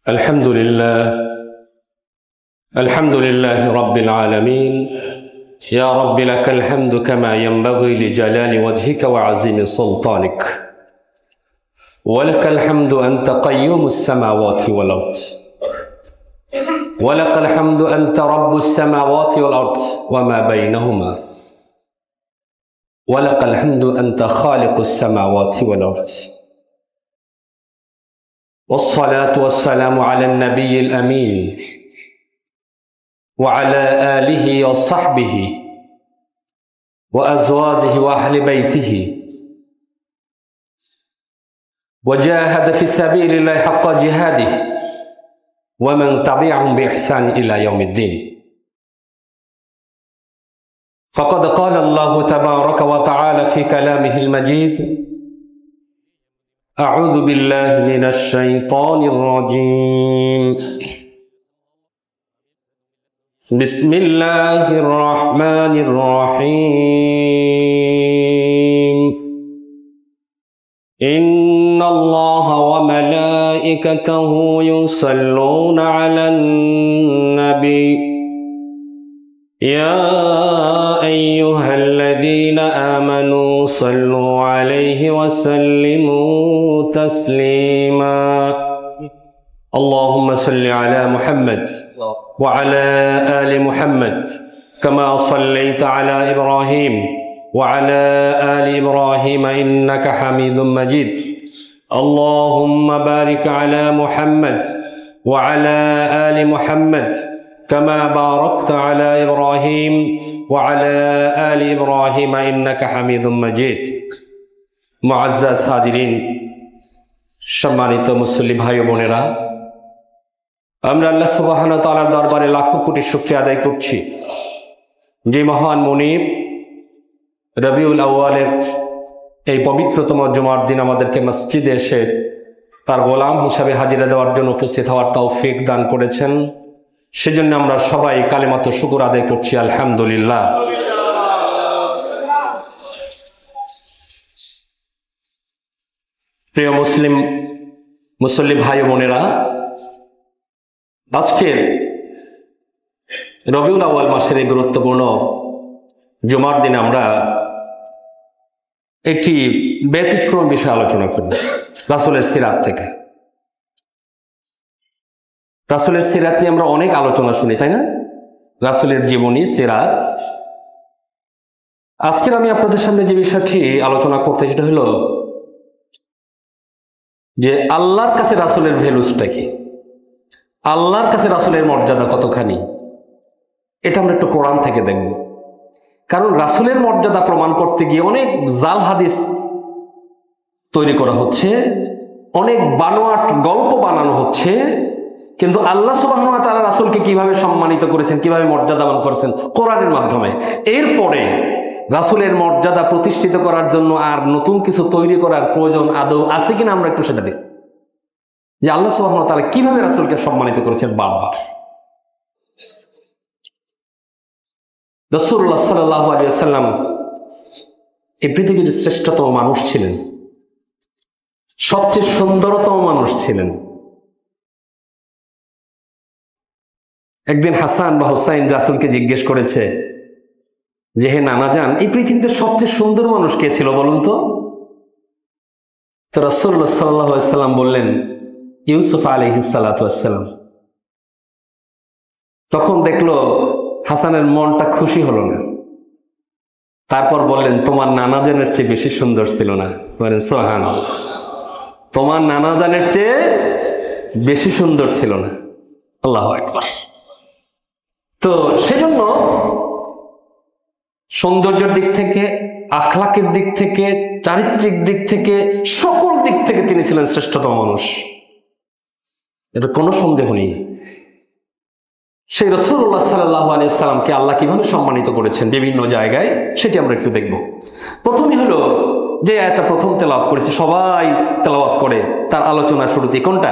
الحمد لله رب العالمين يا رب لك الحمد كما ينبغي لجلال وجهك وعظيم سلطانك ولك الحمد أنت قيوم السماوات والأرض ولك الحمد أنت رب السماوات والأرض وما بينهما ولك الحمد أنت خالق السماوات والأرض والصلاة والسلام على النبي الأمين وعلى آله وصحبه وأزواجه وأهل بيته وجاهد في سبيل الله حق جهاده ومن تبعهم بإحسان إلى يوم الدين فقد قال الله تبارك وتعالى في كلامه المجيد أعوذ بالله من الشيطان الرجيم بسم الله الرحمن الرحيم إن الله وملائكته يصلون على النبي يا أيها الذين آمنوا صلوا عليه وسلموا تسليما اللهم صل على محمد وعلى آل محمد كما صليت على إبراهيم وعلى آل إبراهيم إنك حميد مجيد اللهم بارك على محمد وعلى آل محمد كما باركت على إبراهيم وعلى آل إبراهيم إنك حميد مجيد মুআজ্জাজ হাজিরিন সম্মানিত মুসলিম ভাই ও বোনেরা আমরা আল্লাহ সুবহানাহু ওয়া তাআলার দরবারে লাখো কোটি শুকরিয়া আদায় করছি যে মহান মুনিব রবিউল আউয়ালের এই পবিত্রতম জুমার দিন আমাদেরকে মসজিদে এসে তার গোলাম হিসাবে হাজিরা দেওয়ার জন্য উপস্থিত হওয়ার তৌফিক দান করেছেন সেজন্য আমরা সবাই কালিমাত শুকর আদায় করছি আলহামদুলিল্লাহ। প্রিয় মুসলিম ভাই ও বোনেরা, আজকের রবিউল আউয়াল মাসের এই গুরুত্বপূর্ণ জুমার দিনে আমরা একটি ব্যতিক্রম বিষয় আলোচনা করব রাসূলের সিরাত থেকে। রাসূলের সিরাত নিয়ে আমরা অনেক আলোচনা শুনি, তাই না? রাসূলের জীবনী, সিরাত। আজকের আমি আপনাদের সামনে যে বিষয়টি আলোচনা করতে, সেটা হলো যে আল্লাহর কাছে রাসূলের ভ্যালুসটা কি, আল্লাহর কাছে রাসূলের মর্যাদা কতখানি, এটা আমরা একটু কোরআন থেকে দেখব। কারণ রাসূলের মর্যাদা প্রমাণ করতে গিয়ে অনেক জাল হাদিস তৈরি করা হচ্ছে, অনেক বানোয়াট গল্প বানানো হচ্ছে, কিন্তু আল্লাহ সুবহানাহু ওয়া তাআলা রাসূলকে কিভাবে সম্মানিত করেছেন, কিভাবে মর্যাদাবান করেছেন কোরআনের মাধ্যমে। এরপরে রাসূলের মর্যাদা প্রতিষ্ঠিত করার জন্য আর নতুন কিছু তৈরি করার প্রয়োজন আদৌ আছে কিনা আমরা একটু সেটা দেখি, যে আল্লাহ সুবহানাহু ওয়া তাআলা কিভাবে রাসূলকে সম্মানিত করেছেন বারবার। রাসূলুল্লাহ সাল্লাল্লাহু আলাইহি ওয়াসাল্লাম এই পৃথিবীর শ্রেষ্ঠতম মানুষ ছিলেন, সবচেয়ে সুন্দরতম মানুষ ছিলেন। একদিন হাসান বা হুসাইন রাসূলকে জিজ্ঞেস করেছে যে, হে নানা জান, এই পৃথিবীতে সবচেয়ে সুন্দর মানুষ কে ছিল বলুন তো? তো রাসূলুল্লাহ সাল্লাল্লাহু আলাইহি ওয়াসাল্লাম বললেন, ইউসুফ আলাইহিস সালাতু ওয়াস সালাম। তখন দেখলো হাসানের মনটা খুশি হলো না। তারপর বললেন, তোমার নানা জানের চেয়ে বেশি সুন্দর ছিল না? বলেন সুবহানাল্লাহ। তোমার নানা জানের চেয়ে বেশি সুন্দর ছিল না? আল্লাহু আকবার। তো সেজন্য সৌন্দর্যের দিক থেকে, আখলাকের দিক থেকে, চারিত্রিক দিক থেকে, সকল দিক থেকে তিনি ছিলেন শ্রেষ্ঠতম মানুষ, এটা কোনো সন্দেহ নেই। সেই রাসূলুল্লাহ সাল্লাল্লাহু আলাইহি ওয়াসাল্লামকে আল্লাহ কিভাবে সম্মানিত করেছেন বিভিন্ন জায়গায়, সেটি আমরা একটু দেখব। প্রথমে হলো যে আয়াতটা প্রথম তেলাওয়াত করেছে, সবাই তেলাওয়াত করে তার আলোচনা শুরুতে, কোনটা?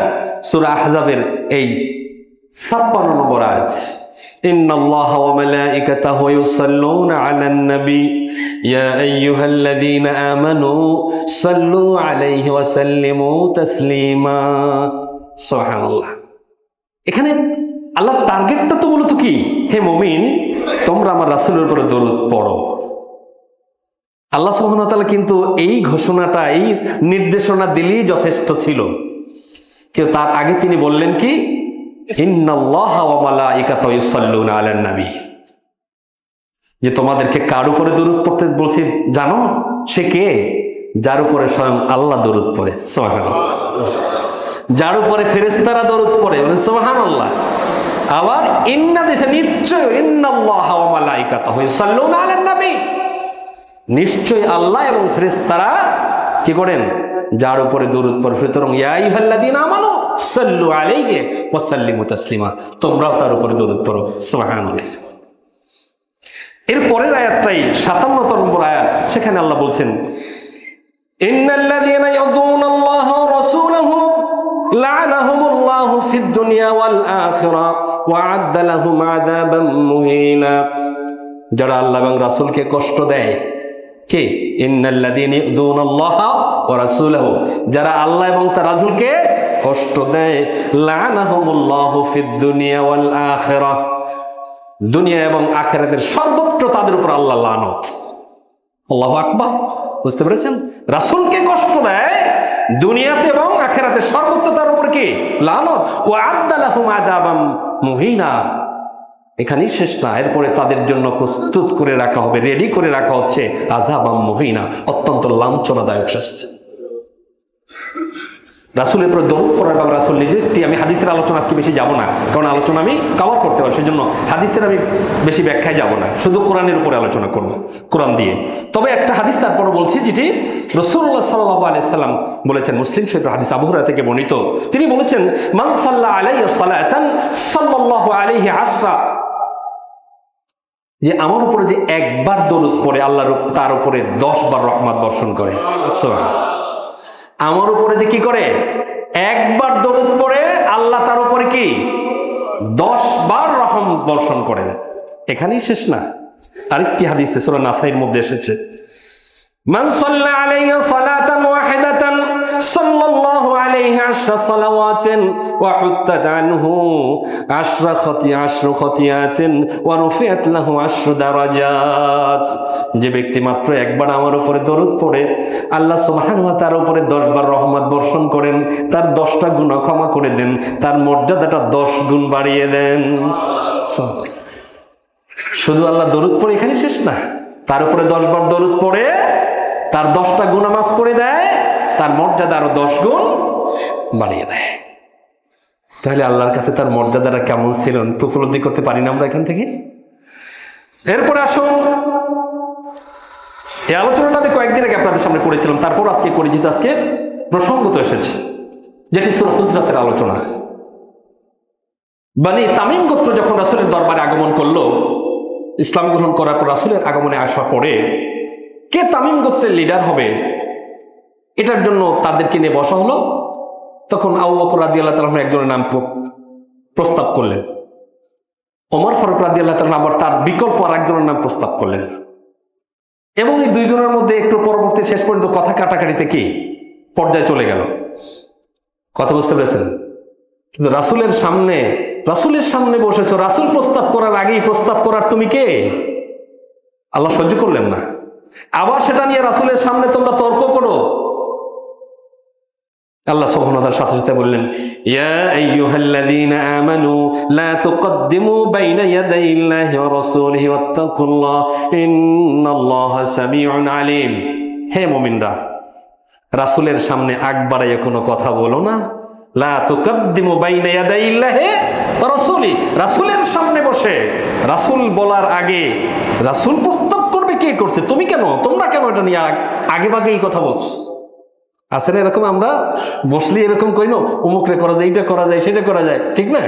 সূরা আহজাবের এই ৫৬ নম্বর আয়াত। ইন্নাল্লাহা ওয়া মালাইকাতাহু ইউসাল্লুনা আলান নবী ইয়া আইয়ুহাল্লাযীনা আমানু সাল্লু আলাইহি ওয়া সাল্লিমু তাসলিমা। সুবহানাল্লাহ। এখানে আল্লাহ টার্গেটটা তো মূলত কি, হে মুমিন তোমরা আমার রাসূলের উপরে দরুদ পড়ো। আল্লাহ সুবহানাহু ওয়া তাআলা কিন্তু এই ঘোষণাটা, এই নির্দেশনা দিলেই যথেষ্ট ছিল, কিন্তু তার আগে তিনি বললেন কি, ইন্নাল্লাহা ওয়া মালাইকাতাহু ইউসাল্লুনা আলান নবী, যে তোমাদেরকে কার উপরে দরুদ পড়তে বলছি জানো? সে কে? যার উপরে স্বয়ং আল্লাহ দরুদ পড়ে, সুবহানাল্লাহ। যার উপরে ফেরেশতারা দরুদ পড়ে, বলেন সুবহানাল্লাহ। আবার ইন্না দিছে নিশ্চয়, ইন্নাল্লাহা ওয়া মালাইকাতাহু ইউসাল্লুনা আলান নবী, নিশ্চয় আল্লাহ এবং ফেরেশতারা কি করেন? যার উপরে দরুদ পড়ে। সুতরাং ইয়া আইয়ুহাল্লাযীনা আমানু সাল্লু আলাইহি ওয়া সাল্লিমু তাসলিমা, তোমরাও তার উপরে দরুদ পড়ো, সুবহানাল্লাহ। এর পরের আয়াতটাই 57 নম্বর আয়াত, সেখানে আল্লাহ বলছেন, ইন্নাল্লাযীনা ইয়াযুনাল্লাহা ওয়া রাসূলাহু লা'নাহুমুল্লাহু ফিদ দুনিয়া ওয়াল আখিরা ওয়া আ'আদ্দা লাহুম আযাবাম মুহিনা। যারা আল্লাহ এবং রাসূলকে কষ্ট দেয়, কে? ইন্নাল্লাযীনা ইয়াযুনাল্লাহা ওয়া রাসূলাহু, যারা আল্লাহ এবং তার রাসূলকে কষ্ট দেয়, লা'নাহুমুল্লাহু ফিদ দুনিয়া ওয়াল আখিরা, দুনিয়া এবং আখিরাতের সর্বত্র তাদের উপর আল্লাহ লানত। আল্লাহু আকবার, বুঝতে পেরেছেন? রাসূলকে কষ্ট দেয় দুনিয়াতে এবং আখিরাতে, সর্বত্র তার উপর কি? লানত। ওয়া আ'আদ্দা লাহুম আযাবাম মুহিনা, এখানেই শেষ না, এরপরে তাদের জন্য প্রস্তুত করে রাখা হবে, রেডি করে রাখা হচ্ছে আযাবাম মুহিনা, অত্যন্ত লাঞ্ছনাদায়ক শাস্তি। রাসূলের উপর দরুদ পড়ার ব্যাপারে রাসূল নিজেরটি, আমি হাদিসের আলোচনা আজকে বেশি যাব না, কারণ আলোচনা আমি কভার করতে পারি, সেজন্য হাদিসের আমি বেশি ব্যাখ্যায় যাব না, শুধু কোরআনের উপরে আলোচনা করব, কোরআন দিয়ে। তবে একটা হাদিস তারপরে বলছি, যেটি রাসূলুল্লাহ সাল্লাল্লাহু আলাইহি সাল্লাম বলেছেন, মুসলিম শরীফের হাদিস, আবু হুরায়রা থেকে বর্ণিত। তিনি বলেছেন, মান সাল্লা আলাইয়া সালাতান সাল্লাল্লাহু আলাইহি আশরা, যে আমার উপরে যে একবার দরুদ পড়ে, আল্লাহ তার উপরে 10 বার রহমত বর্ষণ করে। আমার উপরে যে কি করে? একবার দরুদ পড়ে আল্লাহ তার উপরে কি 10 বার রহমত বর্ষণ করেন। এখানেই শেষ না, আরেকটি হাদিসে সূরা নাসাইর মধ্যে এসেছে, মান সাল্লা আলাইহি সালাতান ওয়াহিদাতান সাল্লাল্লাহু আলাইহি আশরা সালাওয়াতিন ওয়া হুত্তাত আনহু আশরা খতিয়াতিন ওয়া রুফিআত লাহু আশরু দারাজাত। যে ব্যক্তি মাত্র একবার আমার উপরে দরুদ পড়ে আল্লাহ সুবহানাহু ওয়া তাআলার উপরে 10 বার রহমত বর্ষণ করেন, তার 10টা গুনাহ ক্ষমা করে দেন, তার মর্যাদাটা 10 গুণ বাড়িয়ে দেন। শুধু আল্লাহ দরুদ পড়ে এখানে শেষ না, তার উপরে 10 বার দরুদ পড়ে তার 10টা গুনাহ মাফ করে দেয়, তার মর্যাদা আরো 10 গুণ বাড়িয়ে দেয়। তাহলে আল্লাহর কাছে তার মর্যাদাটা কেমন ছিল উপলব্ধি করতে পারি না আমরা এখান থেকে? এরপরে আসুন, এই আলোচনাটা আমি কয়েকদিন আগে আপনাদের সামনে করেছিলাম, তারপর আজকে করি, যেহেতু আজকে প্রসঙ্গত এসেছে, যেটি সূরা হুজরাতের আলোচনা। বনি তামিম গোত্র যখন রাসূলের দরবারে আগমন করলো, ইসলাম গ্রহণ করার পর রাসূলের আগমনে আসার পরে কে তামিম গোত্রের লিডার হবে, এটার জন্য তাদেরকে নিয়ে বসা হলো। তখন আবু বকর রাদিয়াল্লাহু তাআলা একজনের নাম প্রস্তাব করলেন, ওমর ফারুক রাদিয়াল্লাহু তাআলা আবার তার বিকল্প আরেকজনের নাম প্রস্তাব করলেন, এবং এই দুইজনের মধ্যে একটু পরবর্তী শেষ পর্যন্ত কথা কাটাকাটিতে কি পর্যায়ে চলে গেল। কথা বুঝতে পেরেছেন? কিন্তু রাসূলের সামনে বসেছো, রাসূল প্রস্তাব করার আগেই প্রস্তাব করার তুমি কে? আল্লাহ সহ্য করলেন না, আবার সেটা নিয়ে রাসূলের সামনে তোমরা তর্ক করো। আল্লাহ সুবহানাহু ওয়া তাআলা সাথে সাথে বললেন, ইয়া আইয়ুহাল্লাযীনা আমানু লা তুকদ্দিমু বাইনা ইয়াদাইল্লাহি ওয়া রাসূলিহি ওয়াত্তাকুল্লাহ ইন্নাল্লাহা সামিউন আলীম। হে মুমিনরা, রাসূলের সামনে আগ বাড়াইয়া কোনো কথা বলো না। লা তুকদ্দিমু বাইনা ইয়াদাইল্লাহি ওয়া রাসূলি, রাসূলের সামনে বসে রাসূল বলার আগে রাসূল প্রস্তাব করবে, কে করছে? তুমি কেন, তোমরা কেন এটা নিয়ে আগে ভাগে এই কথা বলছো? আছে না এরকম? আমরা বসলে এরকম কই না, অমুকরে করা যায়, এইটা করা যায়, সেটা করা যায়, ঠিক না?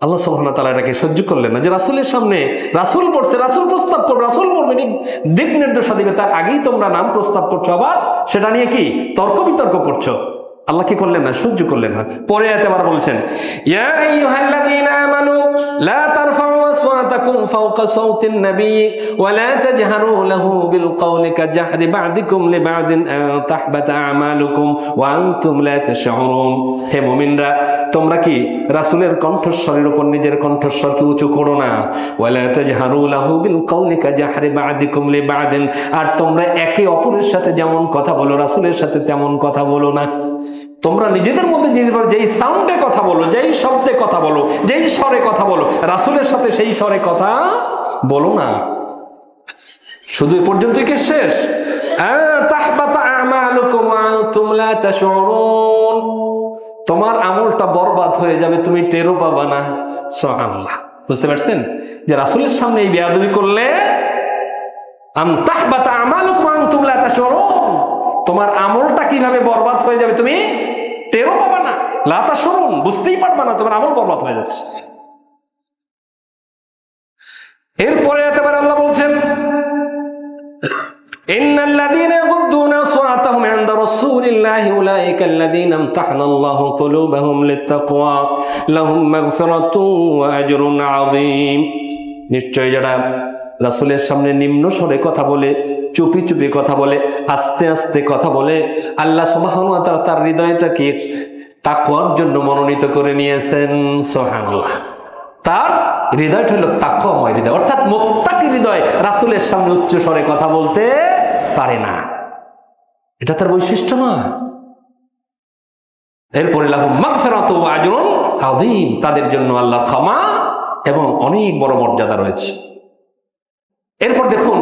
আল্লাহ সুবহানাহু ওয়া তাআলা এটাকে সহ্য করলেন না, যে রাসূলের সামনে রাসূল পড়ছে, রাসূল প্রস্তাব করবে, রাসূল বলবে, দিক নির্দেশনা দিবে, তার আগেই তোমরা নাম প্রস্তাব করছো, আবার সেটা নিয়ে কি তর্ক বিতর্ক করছো। আল্লাহ কি করলেন না? সহ্য করলেন না। পরে আয়াতে আবার বলছেন, ইয়া আইয়ুহাল্লাযীনা আমানু লা তারফাউ أصواتكم فوق صوت النبي ولا تجهروا له بالقول كجهر بعضكم لبعض أن تحبط أعمالكم وأنتم لا تشعرون হে মুমিনরা তোমরা কি রাসূলের কণ্ঠস্বরের উপর নিজের কণ্ঠস্বরকে উঁচু করো না ওয়ালা তাজহারু লাহু বিল কওলি কাজহারি বা'দিকুম লিবা'দিন আর তোমরা একে অপরের সাথে যেমন কথা বলো রাসূলের সাথে তেমন কথা বলো না তোমরা নিজেদের মধ্যে যেই সাউন্ডে কথা বলো যেই শব্দে কথা বলো যেই স্বরে কথা বলো রাসূলের সাথে সেই স্বরে কথা বলো না শুধু এই পর্যন্তই কি শেষ তাহবাতা আমালুকুম ওয়া আনতুম লা তাশউরুন তোমার আমলটা বরবাদ হয়ে যাবে তুমি টেরও পাবা না সুবহানাল্লাহ বুঝতে পারছেন যে রাসূলের সামনে এই বেয়াদবি করলে আন তাহবাতা আমালুকুম ওয়া আনতুম লা তাশউরুন তোমার আমলটা কিভাবে বরবাদ হয়ে যাবে তুমি টেরও পাবা না লা তাশউরুন বুঝতেই পারবা না তোমার আমল বরবাদ হয়ে যাচ্ছে এরপরে এতবার আল্লাহ বলছেন ইন্নাল্লাযীনা ইয়াগুদ্দুনা আসওয়াতাহুম ইনদা রাসূলিল্লাহি উলাইকা আল্লাযীনা ইমতাহানা আল্লাহু কুলুবাহুম লিত্তাকওয়া লাহুম মাগফিরাতুন ওয়া আজরুন আযীম নিশ্চয় যারা রাসূলের সামনে নিম্ন স্বরে কথা বলে চুপি চুপি কথা বলে আস্তে আস্তে কথা বলে আল্লাহ সুবহানাহু ওয়া তাআলা তার হৃদয়টাকে তাকওয়ার জন্য মনোনীত করে নিয়েছেন সুবহানাল্লাহ তার হৃদয়টা হলো তাকওয়াময় হৃদয় অর্থাৎ মুত্তাকি হৃদয় রাসূলের সামনে উচ্চ স্বরে কথা বলতে পারে না এটা তার বৈশিষ্ট্য না এরপরে লাহুম মাগফিরাতু ওয়া আজরুন আযীম তাদের জন্য আল্লাহর ক্ষমা এবং অনেক বড় মর্যাদা রয়েছে এরপর দেখুন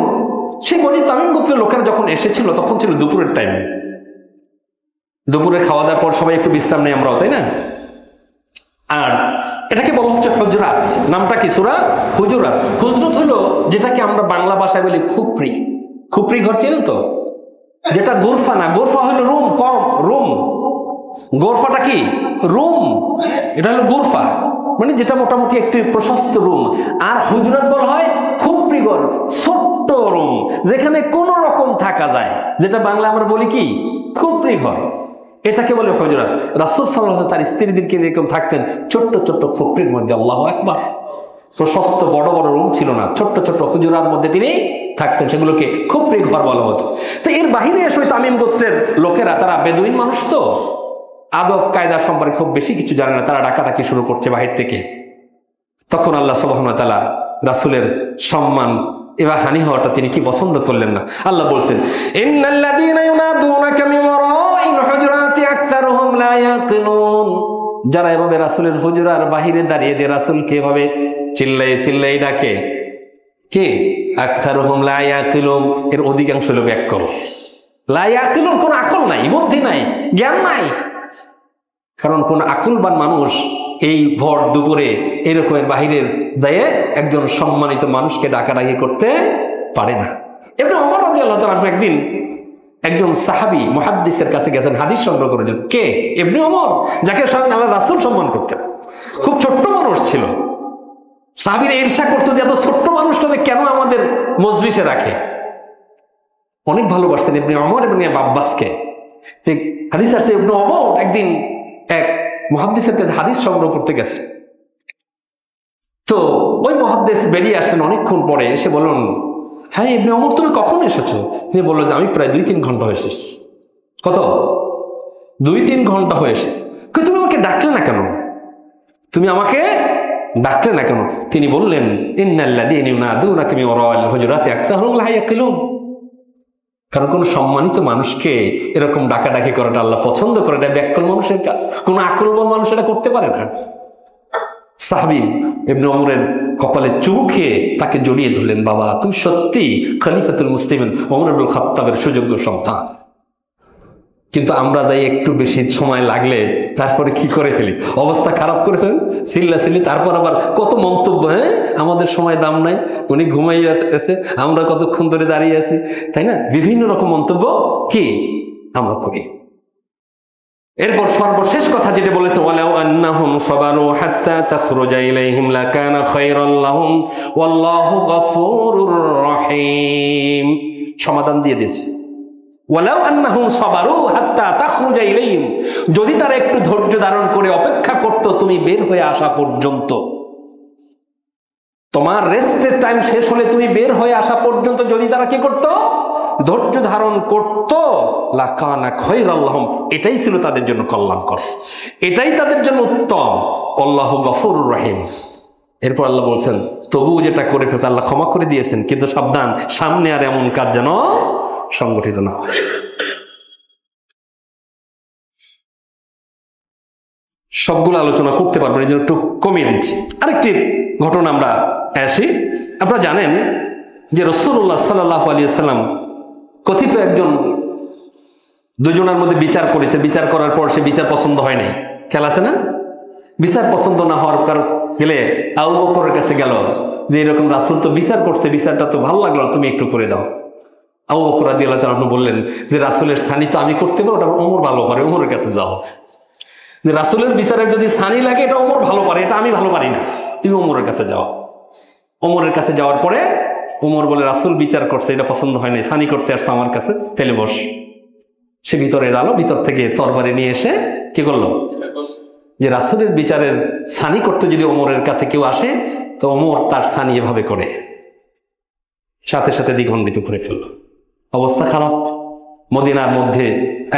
সেই বনি তামিম গোত্রের লোকেরা যখন এসেছিল তখন ছিল দুপুরের টাইম দুপুরে খাওয়া দাওয়ার পর সবাই একটু বিশ্রাম নেই আমরাও তাই না আর এটাকে বলা হচ্ছে হুজরাত নামটা কি সূরা হুজরাত হুজরাত হলো যেটাকে আমরা বাংলা ভাষায় বলি খুপরি খুপরি ঘর চেনেন তো যেটা গোরফা না গোরফা হলো রুম কম রুম গোরফাটা কি রুম এটা হলো গোরফা মানে যেটা মোটামুটি একটি প্রশস্ত রুম আর হুজরাত বলা হয় খুপরি ঘর ছোট্ট রুম যেখানে কোন রকম থাকা যায় যেটা বাংলা আমরা বলি কি খুপরি ঘর এটাকে বলে হুজরাত রাসূল সাল্লাল্লাহু আলাইহি ওয়াসাল্লাম তার স্ত্রীদেরকে এরকম থাকতেন ছোট্ট ছোট্ট খুপরির মধ্যে আল্লাহু আকবার প্রশস্ত বড় বড় রুম ছিল না ছোট্ট ছোট্ট হুজরার মধ্যে তিনি থাকতেন সেগুলোকে খুপরি ঘর বলা হতো তো এর বাহিরে এসে তামিম গোত্রের লোকেরা তারা বেদুইন মানুষ তো আদব কায়দা সম্পর্কে খুব বেশি কিছু জানে না তারা ডাকাডাকি শুরু করছে বাহির থেকে তখন আল্লাহ সুবহানাহু ওয়া তাআলা রাসূলের সম্মান এবার হানি হওয়াটা তিনি কি পছন্দ করলেন না আল্লাহ বলছেন ইন্নাল্লাযীনা ইউনাদুনাকা মিন ওয়ারাইল হুজুরাতি আকতারুহুম লা ইয়াকিলুন যারা এভাবে রাসূলের হুজরার বাহিরে দাঁড়িয়ে দিয়ে রাসূলকে এভাবে চিল্লাই ডাকে কে আকতারুহুম লা ইয়াকিলুন এর অধিকাংশ হলো ব্যাককল লা ইয়াকিলুন কোন আকল নাই বুদ্ধি নাই জ্ঞান নাই কারণ কোন আকলবান মানুষ এই ভর দুপুরে এরকম বাহিরের দায়ে একজন সম্মানিত মানুষকে ডাকাডাকি করতে পারে না ইবনে ওমর রাদিয়াল্লাহু তাআলা একদিন একজন সাহাবী মুহাদ্দিসের কাছে গেছেন হাদিস সংগ্রহ করার জন্য কে ইবনে ওমর যাকে স্বয়ং আল্লাহর রাসূল সম্মান করতেন খুব ছোট্ট মানুষ ছিল সাহাবীরা ঈর্ষা করতো যে এত ছোট্ট মানুষটাকে কেন আমাদের মজলিসে রাখে অনেক ভালোবাসতেন ইবনে ওমর এবং ইবনে আব্বাসকে ঠিক হাদিস আছে ইবনে ওমর একদিন এক মুহাদ্দিসের কাছে হাদিস সংগ্রহ করতে গেছে তো ওই মুহাদ্দিস বেরিয়ে আসলেন অনেকক্ষণ পরে এসে বললেন হ্যাঁ ইবনে ওমর তুমি কখন এসেছো তিনি বললো যে আমি প্রায় 2-3 ঘন্টা হয়ে এসেছি কত 2-3 ঘন্টা হয়ে এসেছি তুমি আমাকে ডাকলে না কেন তুমি আমাকে ডাকলে না কেন তিনি বললেন ইন্নাল্লাযীনা ইউনাদুনাকা মিন ওয়ারাইল হুজুরাতি আকতারুহুম লা ইয়াকিলুন কারণ কোন সম্মানিত মানুষকে এরকম ডাকাডাকি করাটা আল্লাহ পছন্দ করে এটা ব্যাককল মানুষের কাজ কোন আকলবান মানুষ এটা করতে পারে না সাহাবী ইবনে ওমরের কপালে চুমু খেয়ে তাকে জড়িয়ে ধরলেন বাবা তুমি সত্যি খলিফাতুল মুসলিমিন ওমর ইবনে খাত্তাবের সুযোগ্য সন্তান কিন্তু আমরা যাই একটু বেশি সময় লাগলে তারপরে কি করে ফেলি অবস্থা খারাপ করে ফেলি চিল্লাচিল্লি তারপর আবার কত মন্তব্য হ্যাঁ আমাদের সময় দাম নাই উনি ঘুমাইয়া আছে আমরা কতক্ষণ ধরে দাঁড়িয়ে আছি তাই না বিভিন্ন রকম মন্তব্য কি আমরা করি এরপর সর্বশেষ কথা যেটা বলেছে ওয়ালাউ আন্নাহুম সাবারু হাত্তা তাখরুজা ইলাইহিম লাকানা খায়রান লাহুম ওয়াল্লাহু গফুরুর রহিম সমাধান দিয়ে দিয়েছে ওয়ালাউ আন্নাহুম সাবারু হাত্তা তাখরুজা ইলাইহিম যদি তারা একটু ধৈর্য ধারণ করে অপেক্ষা করত তুমি বের হয়ে আসা পর্যন্ত তোমার রেস্টের টাইম শেষ হলে তুমি বের হয়ে আসা পর্যন্ত যদি তারা কি করত, ধৈর্য ধারণ করত, লাকানা খায়রাল লাহুম, এটাই ছিল তাদের জন্য কল্যাণকর, এটাই তাদের জন্য উত্তম। আল্লাহু গফুরুর রহিম। এরপর আল্লাহ বলছেন তবুও যেটা করে ফেলছে আল্লাহ ক্ষমা করে দিয়েছেন, কিন্তু সাবধান, সামনে আর এমন কাজ যেন সংগঠিত না হয়। সবগুলো আলোচনা করতে পারবেন, এই জন্য একটু কমিয়ে দিচ্ছি। আরেকটি ঘটনা আমরা আসি। আপনারা জানেন যে রাসূলুল্লাহ সাল্লাল্লাহু আলাইহি ওয়াসাল্লাম কথিত একজন দুজনের মধ্যে বিচার করেছে, বিচার করার পর সে বিচার পছন্দ হয় নাই। খেয়াল আছে না? বিচার পছন্দ না হওয়ার গেলে আবু বকরের কাছে গেল যে এরকম রাসূল তো বিচার করছে, বিচারটা তো ভালো লাগলো, তুমি একটু করে দাও। আবু বকর রাদিয়াল্লাহু তাআলা আপনি বললেন যে রাসূলের সানি তো আমি করতে পারি, ওটা ওমর ভালো পারে, ওমরের কাছে যাও। যে রাসূলের বিচারের যদি সানি লাগে এটা ওমর ভালো পারে, এটা আমি ভালো পারি না, তুমি ওমরের কাছে যাও। ওমরের কাছে যাওয়ার পরে ওমর বলে রাসূল বিচার করছে, এটা পছন্দ হয় নাই, সানি করতে আসছে আমার কাছে, ফেলে বস। সে ভিতরে এলো, ভিতর থেকে তরবারি নিয়ে এসে কি করলো, যে রাসূলের বিচারের সানি করতে যদি ওমরের কাছে কেউ আসে তো ওমর তার সানি এভাবে করে সাথে সাথে দ্বিখণ্ডিত করে ফেললো। অবস্থা খারাপ। মদিনার মধ্যে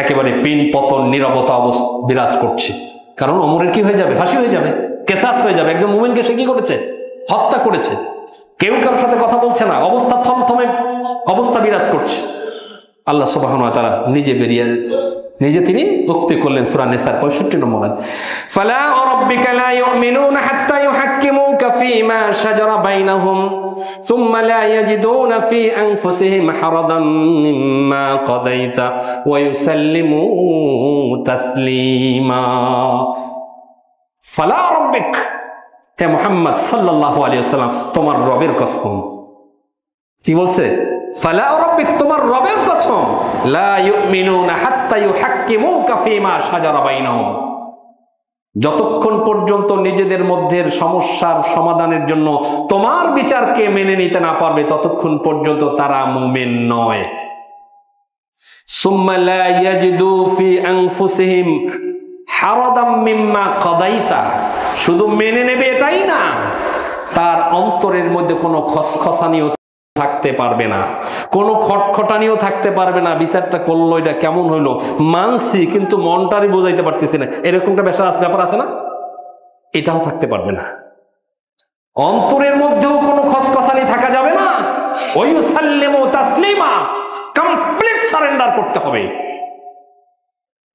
একেবারে পিন পতন, নীরবতা অবস্থা বিরাজ করছে। কারণ ওমরের কি হয়ে যাবে, ফাঁসি হয়ে যাবে, কেসাস হয়ে যাবে। একজন মুমিনকে সে কি করেছে, হত্যা করেছে। কেউ কারোর সাথে কথা বলছে না, অবস্থা থমথমে অবস্থা বিরাজ করছে। আল্লাহ সুবহানাহু ওয়া তাআলা নিজে তিনি উক্তি করলেন সূরা নিসার 65 নম্বর আয়াত, ফালা রাব্বিকা লা ইউমিনুনা হাত্তা ইউহাক্কিমুকা ফীমা শাজারা বাইনাহুম সুম্মা লা ইয়াজিদুনা ফী আনফুসিহিম হারাদাম মিম্মা কাদাইতা ওয়া ইউসাল্লিমু তাসলিমা। ফালা রাব্বিক, হে মুহাম্মদ সাল্লাল্লাহু আলাইহি ওয়াসাল্লাম, তোমার রবের কসম। কি বলছে? ফালা রাব্বিক, তোমার রবের কসম, লা ইউমিনুনা হাত্তা ইউহাক্কিমুকা ফীমা শাজারা বাইনাহুম, যতক্ষণ পর্যন্ত নিজেদের মধ্যে সমস্যার সমাধানের জন্য তোমার বিচারকে মেনে নিতে না পারবে ততক্ষণ পর্যন্ত তারা মুমিন নয়। সুম্মা লা ইয়াজিদু ফি আনফুসিহিম হারাদাম মিম্মা কাদাইতা, শুধু মেনে নেবে এটাই না, তার অন্তরের মধ্যে কোনো খসখসানিও থাকতে পারবে না, কোনো খটখটানিও থাকতে পারবে না। বিচারটা করলো, এটা কেমন হইলো, মানছি কিন্তু মনটারই বোঝাইতে পারতেছি না, এরকমটা ব্যাপার আছে না, এটাও থাকতে পারবে না। অন্তরের মধ্যেও কোনো খসখসানি থাকা যাবে না। ওয়ায়ুসাল্লিমু তাসলিমা, কমপ্লিট সারেন্ডার করতে হবে।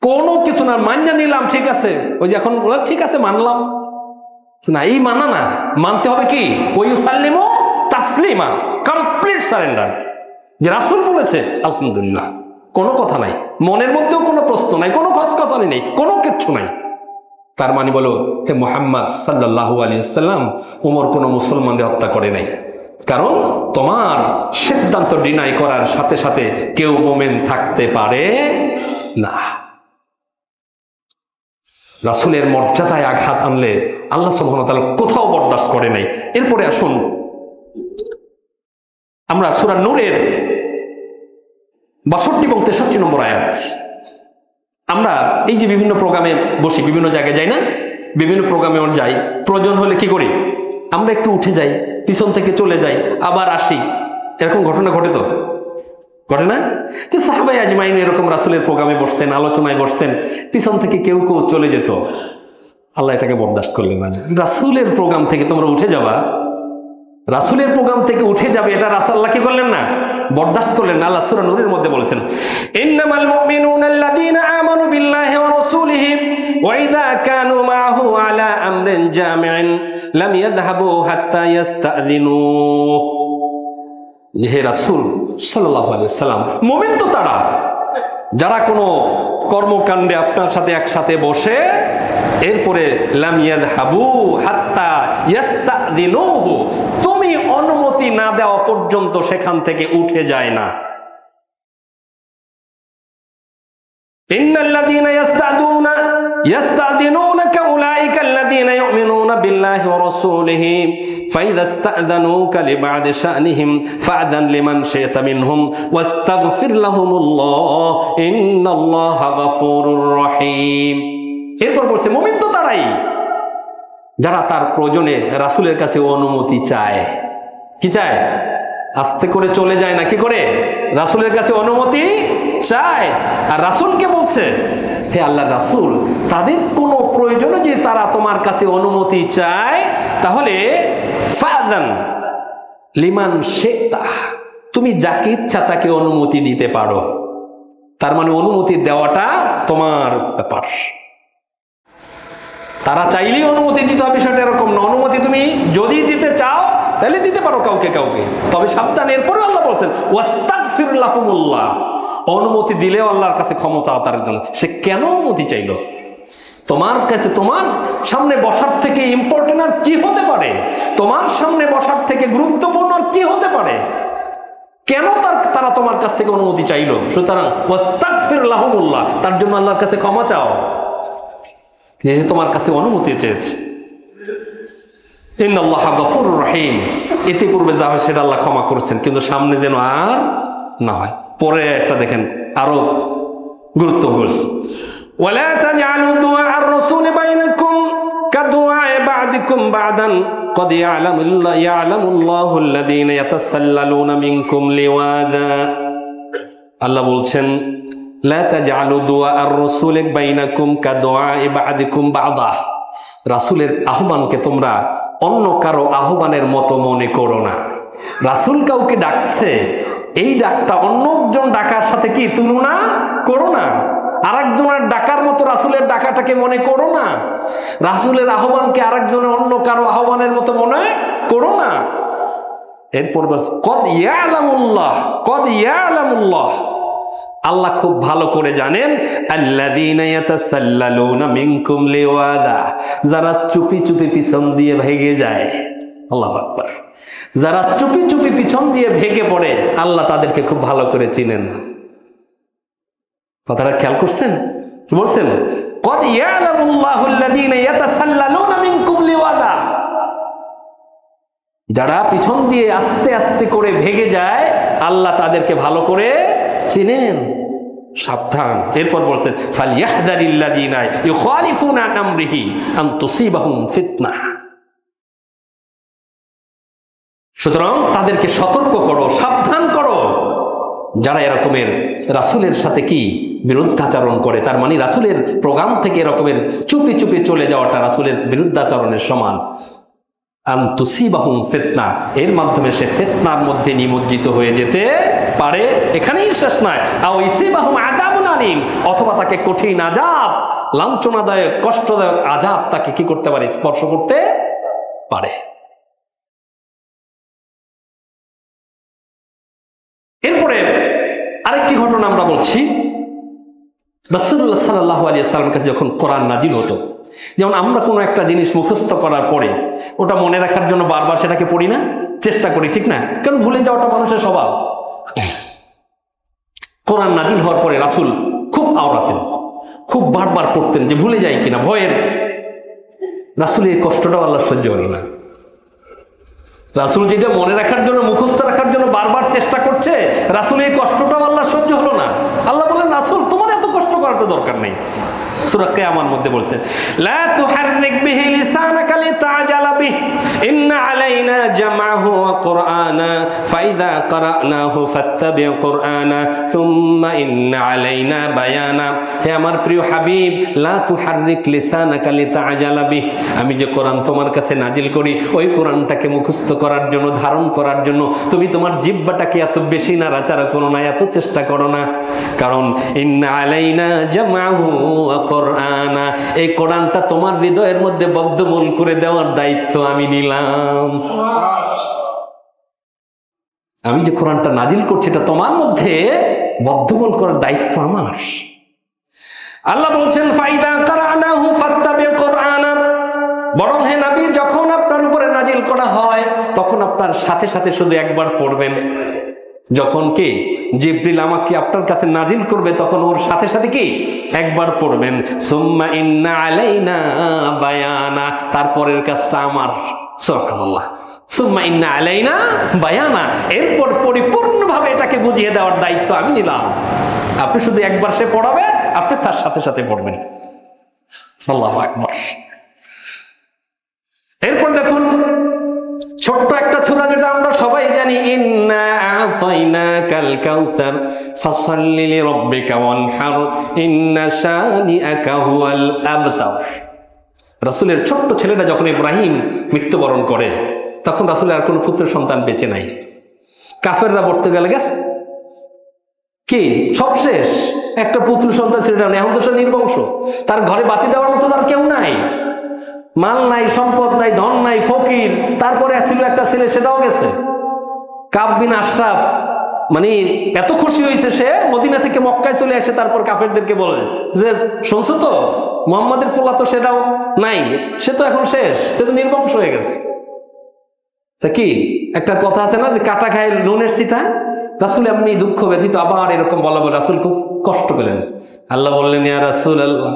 কোনো কিছু না, মান্য নিলাম, ঠিক আছে, ওই যে এখন ঠিক আছে মানলাম না, এই মানা না, মানতে হবে কি ওয়ায়ুসাল্লিমু তাসলিমা, কমপ্লিট সারেন্ডার। যে রাসূল বলেছে আলহামদুলিল্লাহ, কোনো কথা নাই, মনের মধ্যেও কোনো প্রশ্ন নাই, কোনো খসখসানি নেই, কোনো কিচ্ছু নাই। তার মানে বলো হে মুহাম্মদ সাল্লাল্লাহু আলাইহি ওয়াসাল্লাম, ওমর কোনো মুসলমানদের হত্যা করে নাই, কারণ তোমার সিদ্ধান্ত ডিনাই করার সাথে সাথে কেউ মুমিন থাকতে পারে না। রাসূলের মর্যাদায় আঘাত আনলে আল্লাহ সুবহানাহু ওয়া তাআলা কোথাও বরদাস্ত করে নাই। এরপরে আসুন আমরা সূরা নূরের 62 এবং 63 নম্বর আয়াত। আমরা এই যে বিভিন্ন প্রোগ্রামে বসি, বিভিন্ন জায়গায় যাই না, বিভিন্ন প্রোগ্রামে যাই, প্রয়োজন হলে কি করি, আমরা একটু উঠে যাই, পিছন থেকে চলে যাই, আবার আসি। এরকম ঘটনা ঘটে তো, ঘটে না? তো সাহাবায়ে আজমাইন এরকম রাসূলের প্রোগ্রামে বসতেন, আলোচনায় বসতেন, পিছন থেকে কেউ কেউ চলে যেত। আল্লাহ এটাকে বরদাস্ত করলেন না। রাসূলের প্রোগ্রাম থেকে তোমরা উঠে যাবা, রাসূলের প্রোগ্রাম থেকে উঠে যাবে, এটা রাসূলুল্লাহ কি করলেন না, বরদাস্ত করলেন না। আল্লাহ সূরা নূরের মধ্যে বলেছেন, ইন্নামাল মুমিনুনা আল্লাযীনা আমানু বিল্লাহি ওয়া রাসূলিহি ওয়া ইযা কানু মা'হু আলা আমরিন জামি'in লাম ইয়াযহাবু হাত্তা ইস্তাযিনু। হে রাসূল সাল্লাল্লাহু আলাইহি ওয়াসাল্লাম, মুমিন তো তারা যারা কোনো কর্মকাণ্ডে আপনার সাথে একসাথে বসে এরপরে লাম ইয়াযহাবু হাত্তা ইস্তাযিনুহু, তুমি অনুমতি না দেওয়া পর্যন্ত সেখান থেকে উঠে যায় না। ইন্নাল্লাযীনা ইস্তাযিনুনাকা উলাইকা আল্লাযীনা ইউমিনুনা বিল্লাহি ওয়া রাসূলিহি ফাইযা ইস্তাযানুকা লিবা'দি শা'নিহিম ফা'যান লিমান শি'তা মিনহুম ওয়াস্তাগফির লাহুমুল্লাহ ইন্নাল্লাহা গফুরুর রহিম। এরপর বলছে মুমিন তো তারাই যারা তার প্রয়োজনে রাসূলের কাছে অনুমতি চায়। কি চায়? আস্তে করে চলে যায় না, কি করে? রাসূলের কাছে অনুমতি চায়। আর রাসূলকে বলছে, হে আল্লাহর রাসূল, তাদের কোনো প্রয়োজনে যদি তারা তোমার কাছে অনুমতি চায় তাহলে ফাযান লিমান শিতা, তুমি যাকে ইচ্ছা তাকে অনুমতি দিতে পারো। তার মানে অনুমতি দেওয়াটা তোমার ব্যাপার। তারা চাইলেই অনুমতি দিতে হবে বিষয়টা এরকম না। অনুমতি তুমি যদি দিতে চাও তাহলে দিতে পারো কাউকে কাউকে, তবে সাবধান। এরপরে আল্লাহ বলছেন ওয়াস্তাগফির লাহুমুল্লাহ, অনুমতি দিলেও আল্লাহর কাছে ক্ষমা চাও তার জন্য। সে কেন অনুমতি চাইলো? তোমার কাছে তোমার সামনে বসার থেকে ইম্পর্টেন্ট আর কি হতে পারে? তোমার সামনে বসার থেকে গুরুত্বপূর্ণ আর কি হতে পারে? কেন তারা তোমার কাছ থেকে অনুমতি চাইলো? সুতরাং ওয়াস্তাগফির লাহুমুল্লাহ, তার জন্য আল্লাহর কাছে ক্ষমা চাও যে তোমার কাছে অনুমতি চেয়েছে। ইন্নাল্লাহা গফুরুর রহিম, ইতিপূর্বে যা হয় সেটা আল্লাহ ক্ষমা করেছেন, কিন্তু সামনে যেন আর না হয়। পরে একটা দেখেন আরো গুরুত্বপূর্ণ, ওয়ালা তাজআলু দুআআর রাসূলি বাইনাকুম কাদুআই বা'দিকুম বা'দান قد يعلم الله الذين يتسللون منكم لواذا। আল্লাহ বলছেন লা তাজআলু দুআআর রাসূলি বাইনাকুম কাদুআই বা'দিকুম বা'দা, রাসূলের আহ্বানকে তোমরা অন্য কারো আহ্বানের মতো মনে করো না। রাসূল কাউকে ডাকছে, এই ডাকটা অন্য একজন ডাকার সাথে কি তুলনা করো না। আরেকজনের ডাকার মতো রাসূলের ডাকাটাকে মনে করো না। রাসূলের আহ্বানকে আরেকজনের অন্য কারো আহ্বানের মতো মনে করো না। এরপর কদ ইয়ালামুল্লাহ, আল্লাহ খুব ভালো করে জানেন, আল্লাযীনা ইয়াতাসাল্লালুনা মিনকুম লিওয়াদা, যারা চুপি চুপি পিছন দিয়ে ভেগে যায়। আল্লাহু আকবার। যারা চুপি চুপি পিছন দিয়ে ভেগে পড়ে আল্লাহ তাদেরকে খুব ভালো করে চিনেন। কথাটা খেয়াল করছেন? কি বলছেন? কদ ইয়ালামুল্লাহু আল্লাযীনা ইয়াতাসাল্লালুনা মিনকুম লিওয়াদা, যারা পিছন দিয়ে আস্তে আস্তে করে ভেগে যায় আল্লাহ তাদেরকে ভালো করে চিনেন। সাবধান। এরপর বলছেন ফালইয়াহযারিল্লাযীনা ইউখালিফুনা আন আমরিহি আন তুসিবাহুম ফিতনাহ, সুতরাং তাদেরকে সতর্ক করো, সাবধান করো যারা এরকমের রাসূলের সাথে কি বিরুদ্ধাচরণ করে। তার মানে রাসূলের প্রোগ্রাম থেকে এরকমের চুপি চুপি চলে যাওয়াটা রাসূলের বিরুদ্ধাচরণের সমান। আন তুসিবাহুম ফিতনা, এর মাধ্যমে সে ফিতনার মধ্যে নিমজ্জিত হয়ে যেতে পারে। এখানেই শেষ নয়, আও ইসিবাহুম আযাবুন আলীম, অথবা তাকে কঠিন আযাব, লাঞ্ছনাদায়ক কষ্টদায়ক আযাব তাকে কি করতে পারে? স্পর্শ করতে পারে। এরপরে আরেকটি ঘটনা আমরা বলছি, রাসূলুল্লাহ সাল্লাল্লাহু আলাইহি ওয়াসাল্লামের কাছে যখন কোরআন নাজিল হতো, যেমন আমরা কোনো একটা জিনিস মুখস্থ করার পরে ওটা মনে রাখার জন্য বারবার সেটাকে পড়ি না, চেষ্টা করি, ঠিক না? কারণ ভুলে যাওয়াটা মানুষের স্বভাব। কোরআন নাজিল হওয়ার পরে রাসূল খুব আওড়াতেন, খুব বারবার পড়তেন যে ভুলে যাই কিনা, ভয়ের। রাসূলের এই কষ্টটাও আল্লাহ সহ্য হলো না। রাসূল যেটা মনে রাখার জন্য, মুখস্থ রাখার জন্য বারবার চেষ্টা করছে, রাসূলের এই কষ্টটাও আল্লাহ সহ্য হলো না। আল্লাহ বললেন রাসূল তোমার এত কষ্ট করার তো দরকার নেই। সূরা কিয়ামার মধ্যে বলছেন লা তুহাররিক বিহি লিসানাকা লিতাজালা বিহি ইন্না আলাইনা জামাহু ওয়া কুরআনা ফাইযা ক্বরানাহু ফাত্তাবি কুরআনা সুম্মা ইন্না আলাইনা বায়ানা। হে আমার প্রিয় হাবিব, লা তুহাররিক লিসানাকা লিতাজালা বিহি, আমি যে কোরআন তোমার কাছে নাজিল করি ওই কোরআনটাকে মুখস্থ করার জন্য, ধারণ করার জন্য তুমি তোমার জিহ্বাটাকে এত বেশি নাড়াচাড়া করো না, এত চেষ্টা করো না। কারণ ইন্না আলাইনা জামাহু ওয়া কুরআনা, এই কোরআনটা তোমার হৃদয়ের মধ্যে বদ্ধমূল করে দেওয়ার দায়িত্ব আমি নিলাম। আমি যে কোরআনটা নাজিল করছি এটা তোমার মধ্যে বদ্ধমূল করার দায়িত্ব আমার। আল্লাহ বলছেন ফাইদা ক্বরানাহু ফাত্তাবি কুরআনা, বরং হে নবী যখন আপনার উপরে নাজিল করা হয় তখন আপনার সাথে সাথে শুধু একবার পড়বেন। যখন কি জিবরিল আমাকে আপনার কাছে নাজিল করবে তখন ওর সাথে সাথে কি একবার পড়বেন। সুম্মা ইন্না আলাইনা বায়ানা, তারপরের কাজটা আমার। সুবহানাল্লাহ। সুম্মা ইন্না আলাইনা বায়ানা, এরপর পরিপূর্ণভাবে এটাকে বুঝিয়ে দেওয়ার দায়িত্ব আমি নিলাম। আপনি শুধু একবার সে পড়াবে, আপনি তার সাথে সাথে পড়বেন। আল্লাহু আকবার। ছোট্ট একটা সূরা যেটা আমরা সবাই জানি, ইন্না আ'তাইনাকাল কাউসার ফাসাল্লি লিরাব্বিকা ওয়ানহার ইন্না শানিআকা হুয়াল আবতার। রাসূলের ছোট্ট ছেলেটা যখন ইব্রাহিম মৃত্যুবরণ করে, তখন রাসূলের আর কোনো পুত্র সন্তান বেঁচে নাই। কাফেররা পর্তুগালে গেছে, কি সব শেষ, একটা পুত্র সন্তান ছেলেটা নেই, এখন তো সে নির্বংশ, তার ঘরে বাতি দেওয়ার মতো তার কেউ নাই, মাল নাই, সম্পদ নাই, ধন নাই, ফকির। তারপরে ছিল একটা ছেলে, সেটাও গেছে। কাব বিন আশরাফ মানে এত খুশি হয়েছে সে, মদিনা থেকে মক্কায় চলে আসে, তারপর কাফেরদেরকে বলে যে শুনছো তো, মুহাম্মাদের পোলা তো সেটাও নাই, সে তো এখন শেষ, সে তো নির্বংশ হয়ে গেছে। তা কি একটা কথা আছে না যে কাটা খায় নুনের ছিটা, রাসূল এমনি দুঃখ ব্যথিত আবার এরকম বলা বলে রাসূল খুব কষ্ট পেলেন। আল্লাহ বললেন, ইয়া রাসূলুল্লাহ,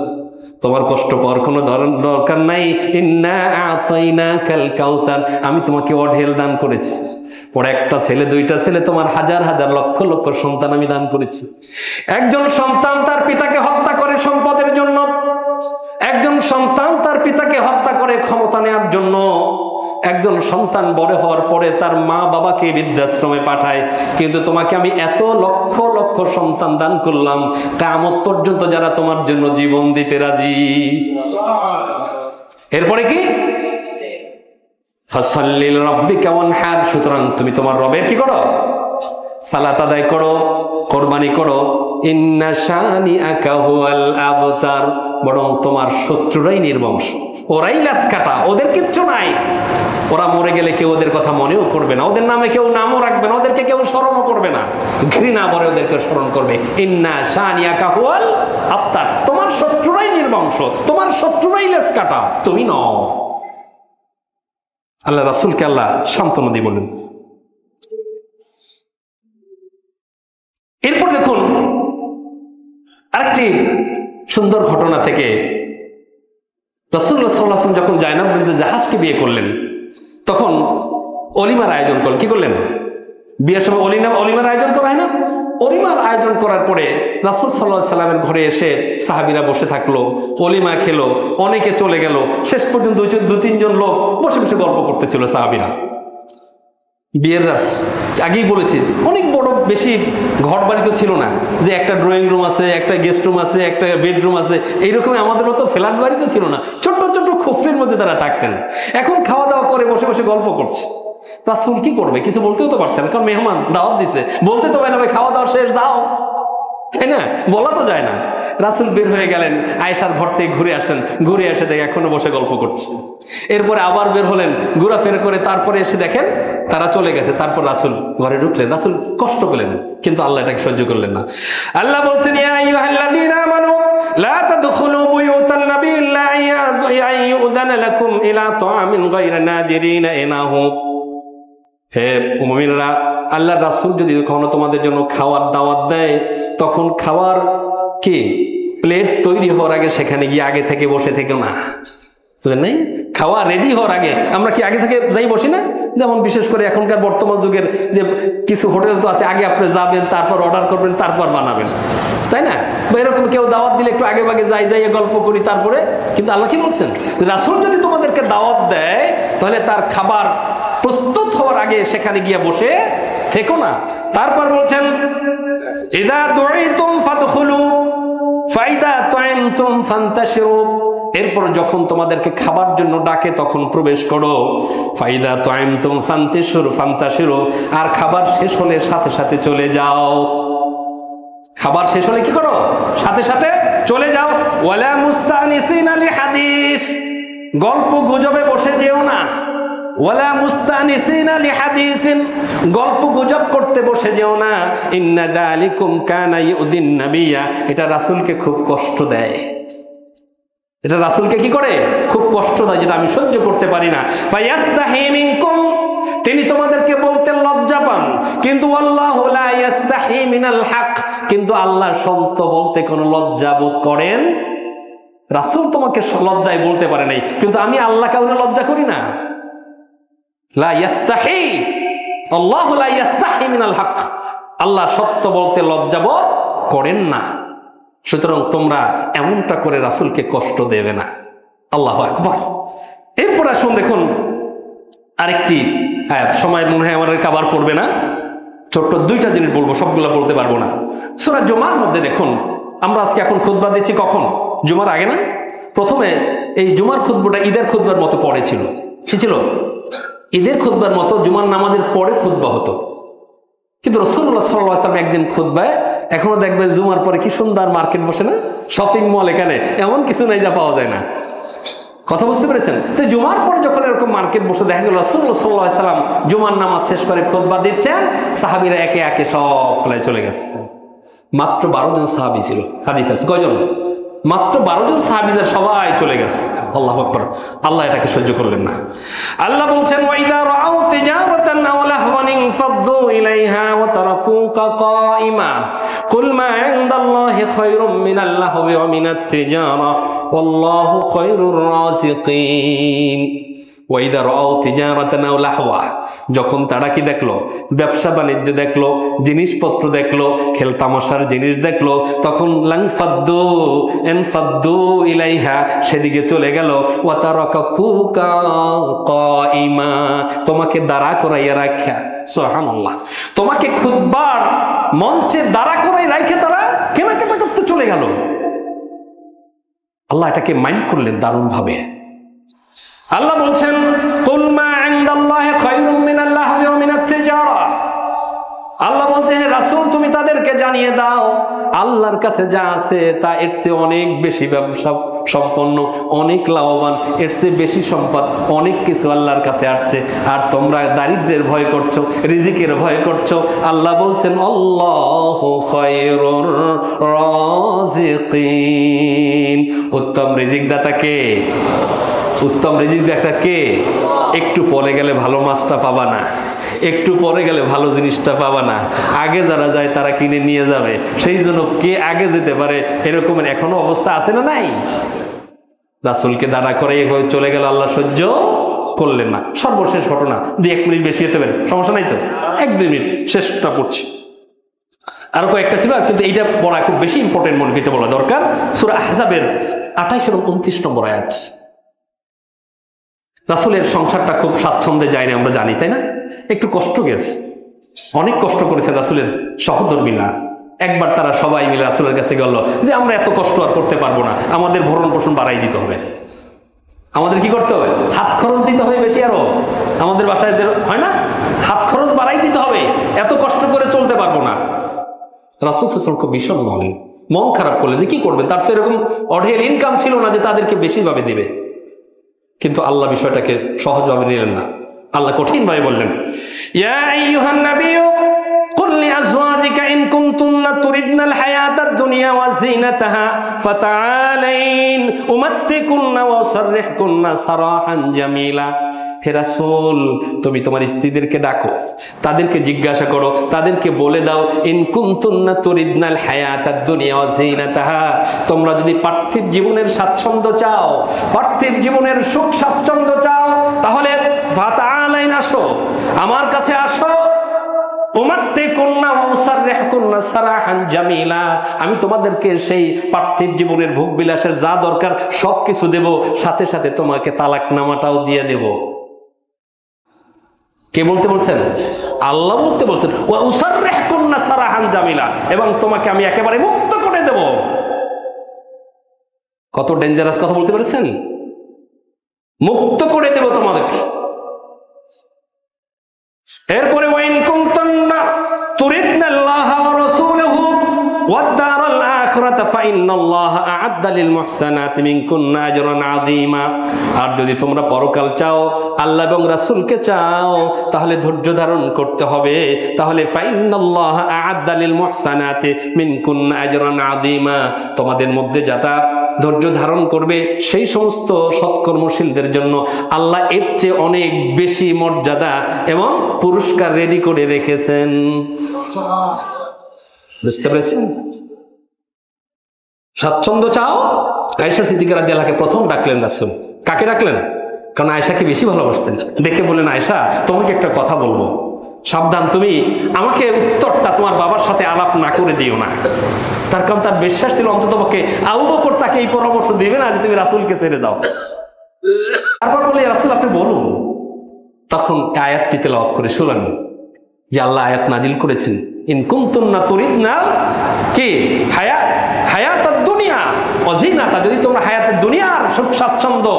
তোমার কষ্ট পাওয়ার কোনো দরকার নাই, ইন্না আ'তাইনাকাল কাউসার, আমি তোমাকে অঢেল দান করেছি। ওর একটা ছেলে, দুইটা ছেলে, তোমার হাজার হাজার লক্ষ লক্ষ সন্তান আমি দান করেছি। একজন সন্তান তার পিতাকে হত্যা করে সম্পদের জন্য, একজন সন্তান তার পিতাকে হত্যা করে ক্ষমতা নেওয়ার জন্য, একজন সন্তান বড় হওয়ার পরে তার মা বাবাকে বৃদ্ধাশ্রমে পাঠায়, কিন্তু তোমাকে আমি এত লক্ষ লক্ষ সন্তান দান করলাম, কিয়ামত পর্যন্ত যারা তোমার জন্য জীবন দিতে রাজি। এরপরে কি, ফাসাল্লি লিরাব্বিকা ওয়ানহার, সুতরাং তুমি তোমার রবের কি করো, সালাত আদায় করো, কোরবানি করো। ইন্না শানিআকা হুয়াল আবতার, বরং তোমার শত্রুরাই নির্বংশ, ওরাই লাশ কাটা, ওদের কিচ্ছু নাই। ওরা মরে গেলে কেউ ওদের কথা মনেও করবে না, ওদের নামে কেউ নামও রাখবে না, ওদেরকে কেউ স্মরণও করবে না, ঘৃণা ভরে ওদেরকে স্মরণ করবে। ইন্না শানিআকা হুয়াল আবতার, তোমার শত্রুরাই নির্বংশ, তোমার শত্রুরাই লাশ কাটা, তুমি নও। আল্লাহ রাসূলকে আল্লাহ সান্ত্বনা দিয়ে বলেন। এরপর দেখুন আরেকটি সুন্দর ঘটনা থেকে, রাসূলুল্লাহ সাল্লাল্লাহু আলাইহি ওয়াসাল্লাম যখন জায়নাব বিনতে জাহাজকে বিয়ে করলেন, তখন অলিমার আয়োজন করলেন। কি করলেন? বিয়ের সময় অলিমার আয়োজন করা হয় না? অলিমার আয়োজন করার পরে রাসূল সাল্লাল্লাহু আলাইহি সাল্লামের ঘরে এসে সাহাবীরা বসে থাকলো, অলিমা খেলো, অনেকে চলে গেল, শেষ পর্যন্ত দু তিনজন লোক বসে বসে গল্প করতেছিল সাহাবীরা। বিয়ের রাত, আগেই বলেছি, অনেক বড় বেশি ঘর বাড়ি তো ছিল না, যে একটা ড্রয়িং রুম আছে, একটা গেস্ট রুম আছে, একটা বেডরুম আছে, এইরকম আমাদের মতো ফ্ল্যাট বাড়ি তো ছিল না, ছোট্ট ছোট্ট খুফরির মধ্যে তারা থাকতেন। এখন খাওয়া দাওয়া করে বসে বসে গল্প করছে। রাসূল কি করবে, কিছু বলতেও তো পারছেন, কারণ মেহমান দাওয়াত দিছে, বলতে তো পারে না ভাই খাওয়া দাওয়া শেষ, যাও, তাই না, বলা তো যায় না। রাসূল বের হয়ে গেলেন, আয়েশার ঘর থেকে ঘুরে আসলেন, ঘুরে এসে দেখে এখনো বসে গল্প করছে। এরপরে আবার বের হলেন, ঘোরাফেরা করে তারপরে এসে দেখেন তারা চলে গেছে। তারপর রাসূল ঘরে ঢুকলেন, রাসূল কষ্ট পেলেন, কিন্তু আল্লাহ এটাকে সহ্য করলেন না। আল্লাহ বলছেন, ইয়া আইয়ুহাল্লাযীনা আমানু লা তাদখুলু বুয়ুতান নাবী ইল্লা আন ইউযানা লাকুম ইলা তাআমিন গায়রা নাদিরিনা ইনাহু। হে মুমিনরা, আল্লাহর রাসূল যদি কখনো তোমাদের জন্য খাওয়ার দাওয়াত দেয়, তখন খাওয়ার কি প্লেট তৈরি হওয়ার আগে সেখানে গিয়ে আগে থেকে বসে থেকেও না, বুঝলেন নাই? খাওয়া রেডি হওয়ার আগে আমরা কি আগে থেকে যাই বসি না? যেমন বিশেষ করে এখনকার বর্তমান যুগের যে কিছু হোটেল তো আছে, আগে আপনি যাবেন, তারপর অর্ডার করবেন, তারপর বানাবেন, তাই না? বা এরকম কেউ দাওয়াত দিলে একটু আগে ভাগে যাই গল্প করি তারপরে। কিন্তু আল্লাহ কি বলছেন, রাসূল যদি তোমাদেরকে দাওয়াত দেয়, তাহলে তার খাবার প্রস্তুত হওয়ার আগে সেখানে গিয়ে বসে থেকো না। তারপর বলছেন, ইযা দুঈতুম ফাদখুলু ফাইদা তুইমতুম ফান্তাশিরু, এরপর যখন তোমাদেরকে খাবার জন্য ডাকে তখন প্রবেশ করো। ফাইদা তুইমতুম ফান্তাশিরু, আর খাবার শেষ হলে সাথে সাথে চলে যাও। খাবার শেষ হলে কি করো? সাথে সাথে চলে যাও। ওয়ালা মুস্তানিসিনা লিহাদিস, গল্প গুজবে বসে যেও না। ওয়ালা মুস্তানিসিনা লিহাদিসিন, গল্প গুজব করতে বসে যেও না। ইন্না যালিকুম কানা ইউদিন নাবিয়্যা, এটা রাসূলকে খুব কষ্ট দেয়, এটা রাসূলকে কি করে? খুব কষ্ট দেয়, যেটা আমি সহ্য করতে পারি না। ফায়াস্তাহি মিনকুম, তিনি তোমাদেরকে বলতে লজ্জা পান, কিন্তু আল্লাহু লা ইয়াস্তাহি মিনাল হক, কিন্তু আল্লাহ সত্য বলতে কোনো লজ্জা বোধ করেন। রাসূল তোমাকে লজ্জায় বলতে পারে নাই, কিন্তু আমি আল্লাহ কাউকে লজ্জা করি না। লা ইয়াস্তাহি, আল্লাহু লা ইয়াস্তাহি মিনাল হক, আল্লাহ সত্য বলতে লজ্জাবোধ করেন না। সুতরাং তোমরা এমনটা করে রাসূলকে কষ্ট দেবে না। আল্লাহু আকবার। এরপর আসুন দেখুন আরেকটি আয়াত, সময় মনে হয় আমার কভার করবে না, ছোট্ট দুইটা জিনিস বলবো, সবগুলো বলতে পারবো না। সূরা জুমার মধ্যে দেখুন, আমরা আজকে এখন খুতবা দিচ্ছি কখন? জুমার আগে না? প্রথমে এই জুমার খুতবাটা ঈদের খুতবার মতো পরে ছিল। কি ছিল? ঈদের খুতবার মতো জুমার নামাজের পরে খুতবা হতো। কিন্তু রাসূলুল্লাহ সাল্লাল্লাহু আলাইহি ওয়াসাল্লাম একদিন খুতবায়, এখনো দেখবেন জুমার পরে কি সুন্দর মার্কেট বসে না, শপিং মল, এখানে এমন কিছু নাই যা পাওয়া যায় না। কথা বুঝতে পেরেছেন? তো জুমার পরে যখন এরকম মার্কেট বসে, দেখা গেল রাসূলুল্লাহ সাল্লাল্লাহু আলাইহি ওয়াসাল্লাম জুমার নামাজ শেষ করে খুতবা দিচ্ছেন, সাহাবীরা একে একে সব প্রায় চলে গেছে। মাত্র 12 জন সাহাবী ছিল। হাদিস আছে কয়জন? মাত্র 12 জন সাহাবীদের সবাই চলে গেছে। আল্লাহু আকবার। আল্লাহ এটাকে সহ্য করলেন না। আল্লাহ বলছেন, ওয়াইদা রাআউ তিজারাতান আও লাহওয়ান ফাদ্দু ইলাইহা ওয়া তারাকুকা কাইমা কুল মা ইনদাল্লাহি খায়রুম মিনাল লাহওয়ি ওয়া মিনাত তিজারা ওয়াল্লাহু খায়রুর রাযিকিন। ওয়াইদা রাআউ তিজারাতান আও লাহওয়া, যখন তারা কি দেখলো? ব্যবসা বাণিজ্য দেখলো, জিনিসপত্র দেখলো, খেলতামাশার জিনিস দেখলো, তখন লাংফাদ্দু এনফাদ্দু ইলাইহা, সেদিকে চলে গেল। ওয়া তারাকুকা কাইমা, তোমাকে দাঁড়া করাইয়া রাখা। সুবহানাল্লাহ। তোমাকে খুতবার মঞ্চে দাঁড়া করাই রাখে তারা কেনাকাটা করতে চলে গেল। আল্লাহ এটাকে মাইন্ড করলেন দারুণ ভাবে। আল্লাহ বলছেন, কুল মা ইনদাল্লাহি খায়রুম মিনাল লাহবি ওয়া মিনাত তিজারা। আল্লাহ বলছেন, হে রাসূল তুমি তাদেরকে জানিয়ে দাও, আল্লাহর কাছে যা আছে তা এর চেয়ে অনেক বেশি ব্যবসা সম্পন্ন, অনেক লাভবান, এর চেয়ে বেশি সম্পদ, অনেক কিছু আল্লাহর কাছে আসছে। আর তোমরা দারিদ্র্যের ভয় করছো, রিজিকের ভয় করছো। আল্লাহ বলছেন, আল্লাহু খায়রুর রাযিকিন। উত্তম রিজিক দাতা কে? উত্তম রিজিক দাতা কে? একটু পরে গেলে ভালো মাছটা পাবা না, একটু পরে গেলে ভালো জিনিসটা পাবা না। আগে যারা যায় তারা কিনে নিয়ে যাবে, সেই জন্য কে আগে যেতে পারে এরকমের এখনো অবস্থা আছে না নাই? রাসূলকে দাঁড়া করে এভাবে চলে গেল, আল্লাহ সহ্য করলেন না। সর্বশেষ ঘটনা, 2-1 মিনিট বেশি হতে পারে, সমস্যা নাই তো, 1-2 মিনিট শেষটা পড়ছি। আরো কয়েকটা ছিল, কিন্তু এইটা পড়া খুব বেশি ইম্পর্টেন্ট, মনে করতে বলা দরকার। সূরা আহজাবের 28 এবং 29 নম্বর আয়াত। রাসূলের সংসারটা খুব স্বাচ্ছন্দ্যে যায় না, আমরা জানি, তাই না? একটু কষ্ট গেছে, অনেক কষ্ট করেছে রাসূলের সহধর্মীরা। একবার তারা সবাই মিলে রাসূলের কাছে গেল যে আমরা এত কষ্ট আর করতে পারবো না, আমাদের ভরণ পোষণ বাড়াই দিতে হবে। আমাদের কি করতে হবে? হাত খরচ দিতে হবে বেশি। আরো আমাদের বাসায় যে হয় না, হাত খরচ বাড়াই দিতে হবে, এত কষ্ট করে চলতে পারবো না। রাসূল সাল্লাল্লাহু আলাইহি ওয়াসাল্লাম খুব বিষণ্ণ হলেন, মন খারাপ করলেন যে কি করবেন, তার তো এরকম অঢেল ইনকাম ছিল না যে তাদেরকে বেশি ভাবে দিবে। কিন্তু আল্লাহ বিষয়টাকে সহজভাবে নিলেন না। আল্লাহ কঠিন ভাবে বললেন, ইয়া আইয়ুহান নাবিয়্যু কুল লিআজওয়াজিকা ইন কুনতুন্না তুরিদনাল হায়াতাদ দুনিয়া ওয়া যিনাতাহা ফাতাআলাইন উমাত্তিকুন্না ওয়া উসাররিহকুন্না সারাহান জামিলা। হে রাসূল, তুমি তোমার স্ত্রীদেরকে ডাকো, তাদেরকে জিজ্ঞাসা করো, তাদেরকে বলে দাও, ইন কুনতুন্না তুরিদনাল হায়াতাদ দুনিয়া ওয়া যিনাতাহা, তোমরা যদি পার্থিব জীবনের স্বাচ্ছন্দ্য চাও, পার্থিব জীবনের সুখ স্বাচ্ছন্দ্য চাও, তাহলে ফাতাআলাইন, আসো, আমার কাছে আসো। উমাত্তিকুন্না ওয়া উসাররিহকুন্না সারাহান জামিলা, আমি তোমাদেরকে সেই পার্থিব জীবনের ভোগ বিলাসের যা দরকার সবকিছু দেব, সাথে সাথে তোমাকে তালাকনামাটাও দিয়ে দেব। কে বলতে বলছেন? আল্লাহ বলতে বলছেন, ওয়া উসাররিহকুন্না সারাহান জামিলা, এবং তোমাকে আমি একেবারে মুক্ত করে দেব। কত ডেঞ্জারাস কথা বলতে পেরেছেন? মুক্ত করে দেব তোমাদেরকে। এরপরে ওয়াইন কুনতুন্না তুরিদনাল্লাহা ওয়া রাসূলাহু ওয়াদ দারাল আখিরাতা ফাইন্নাল্লাহা আ'আদ্দা লিল মুহসানাতি মিনকুন্না আজরান আযীমা। আর যদি তোমরা পরকাল চাও, আল্লাহ এবং রাসূলকে চাও, তাহলে ধৈর্য ধারণ করতে হবে। তাহলে ফাইন্নাল্লাহা আ'আদ্দা লিল মুহসানাতি মিনকুন্না আজরান আযীমা, তোমাদের মধ্যে যারা ধৈর্য ধারণ করবে সেই সমস্ত সৎকর্মশীলদের জন্য আল্লাহ এর চেয়ে অনেক বেশি মর্যাদা এবং পুরস্কার রেডি করে রেখেছেন। বুঝতে পেরেছেন? স্বাচ্ছন্দ্য চাও, আয়েশা সিদ্দিকা রাদিয়াল্লাহু আনহাকে প্রথম ডাকলেন রাসূল। কাকে ডাকলেন? কারণ আয়েশাকে বেশি ভালোবাসতেন। ডেকে বললেন, আয়েশা, তোমাকে একটা কথা বলবো, সাবধান, তুমি আমাকে উত্তরটা তোমার বাবার সাথে আলাপ না করে দিও না। তার কারণ তার বিশ্বাস ছিল অন্ততপক্ষে আবু বকর তাকে এই পরামর্শ দিবে না যে তুমি রাসূলকে ছেড়ে যাও। তারপর বলে, রাসূল আপনি বলুন। তখন আয়াতটি তেলাওয়াত করে শুনলেন যে আল্লাহ আয়াত নাজিল করেছেন, ইন কুনতুন্না তুরিদনা কি হায়াতাদ দুনিয়া ওয়া জিনাতা, যদি তোমরা হায়াতের দুনিয়ার সুখ স্বাচ্ছন্দ্য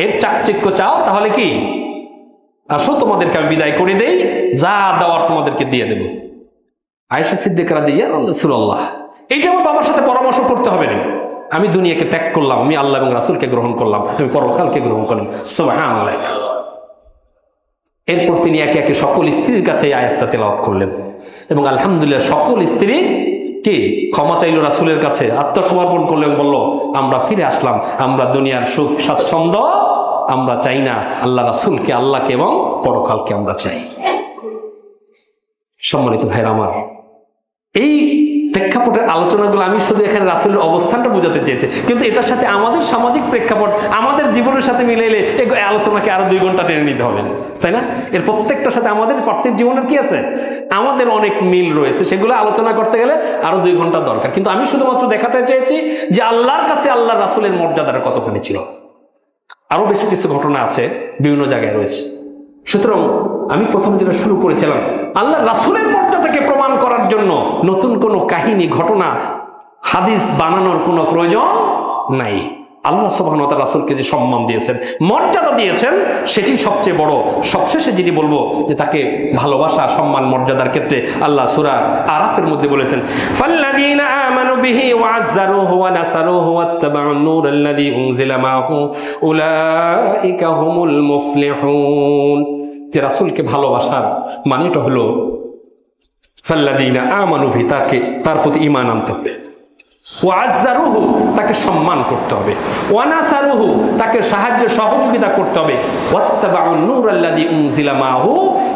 এর চাকচিক্য চাও তাহলে কি আসো তোমাদেরকে আমি বিদায় করে দেই, যা দেওয়ার তোমাদেরকে দিয়ে দেব। আয়েশা সিদ্দিকা রাদিয়াল্লাহু আনহা, রাসূলুল্লাহ এইটা আমার বাবার সাথে পরামর্শ করতে হবে না, আমি দুনিয়াকে ত্যাগ করলাম, আমি আল্লাহ এবং রাসূলকে গ্রহণ করলাম, আমি পরকালকে গ্রহণ করলাম। সুবহানাল্লাহ। এরপর তিনি একে একে সকল স্ত্রীর কাছে এই আয়াতটা তেলাওয়াত করলেন এবং আলহামদুলিল্লাহ সকল স্ত্রী কি ক্ষমা চাইল রাসূলের কাছে, আত্মসমর্পণ করলেন, বলল আমরা ফিরে আসলাম, আমরা দুনিয়ার সুখ স্বাচ্ছন্দ্য আমরা চাই না, আল্লাহ রাসূলকে, আল্লাহকে এবং পরকালকে আমরা চাই। সম্মানিত ভাইরা আমার, এই প্রেক্ষাপটের আলোচনাগুলো আমি শুধু এখানে রাসূলের অবস্থানটা বোঝাতে চেয়েছি, কিন্তু এটার সাথে আমাদের সামাজিক প্রেক্ষাপট, আমাদের জীবনের সাথে মিলাইলে এই আলোচনাকে আরো 2 ঘন্টা টেনে নিতে হবে, তাই না? এর প্রত্যেকটার সাথে আমাদের পার্থিব জীবনের কি আছে, আমাদের অনেক মিল রয়েছে, সেগুলো আলোচনা করতে গেলে আরো 2 ঘন্টা দরকার। কিন্তু আমি শুধুমাত্র দেখাতে চেয়েছি যে আল্লাহর কাছে আল্লাহ রাসূলের মর্যাদাটা কতখানি ছিল। আরো বেশি কিছু ঘটনা আছে, বিভিন্ন জায়গায় রয়েছে। সুতরাং আমি প্রথমে যেটা শুরু করেছিলাম, আল্লাহ রাসূলের মর্যাদাকে প্রমাণ করার জন্য নতুন কোনো কাহিনী, ঘটনা, হাদিস বানানোর কোনো প্রয়োজন নাই। আল্লাহ সুবহানাহু ওয়া তাআলা রাসূলকে যে সম্মান দিয়েছেন, মর্যাদা দিয়েছেন, সেটি সবচেয়ে বড়। সবশেষে যেটি বলবো যে তাকে ভালোবাসা, সম্মান, মর্যাদার ক্ষেত্রে আল্লাহ সূরা আরাফের মধ্যে বলেছেন, ফাল্লাযীনা আমানু বিহি ওয়া আযযারুহু ওয়া নাসারুহু ওয়াত্তাবাউন নূরাল্লাযী উনজিলা মাআহু উলাইকা হুমুল মুফলিহুন। যে রাসূলকে ভালোবাসার মানেটা হলো ফাল্লাযীনা আমানু বিহি, তার প্রতি ঈমান আনতে হবে, ওয়াজ্জারুহু তাকে সম্মান করতে হবে, ওয়ানাসারুহু তাকে সাহায্য সহযোগিতা করতে হবে, ওয়াত্তাবাউন নূরাল্লাযী উনজিলা মাআহু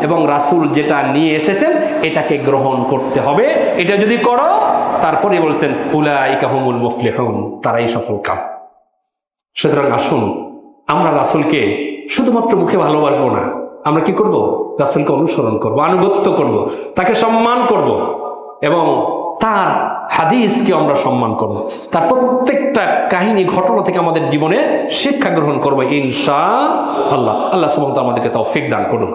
এবং রাসূল যেটা নিয়ে এসেছেন এটাকে গ্রহণ করতে হবে। এটা যদি করো, তারপরে বলছেন উলাইকা হুমুল মুফলিহুন, তারাই সফলকাম। সুতরাং আসুন আমরা রাসূলকে শুধুমাত্র মুখে ভালোবাসবো না, আমরা কি করব? রাসূলকে অনুসরণ করব, আনুগত্য করব, তাকে সম্মান করব এবং তার হাদিসকে আমরা সম্মান করব, তার প্রত্যেকটা কাহিনী, ঘটনা থেকে আমাদের জীবনে শিক্ষা গ্রহণ করব ইনশাআল্লাহ। আল্লাহ সুবহানাহু ওয়া তাআলা আমাদেরকে তৌফিক দান করুন।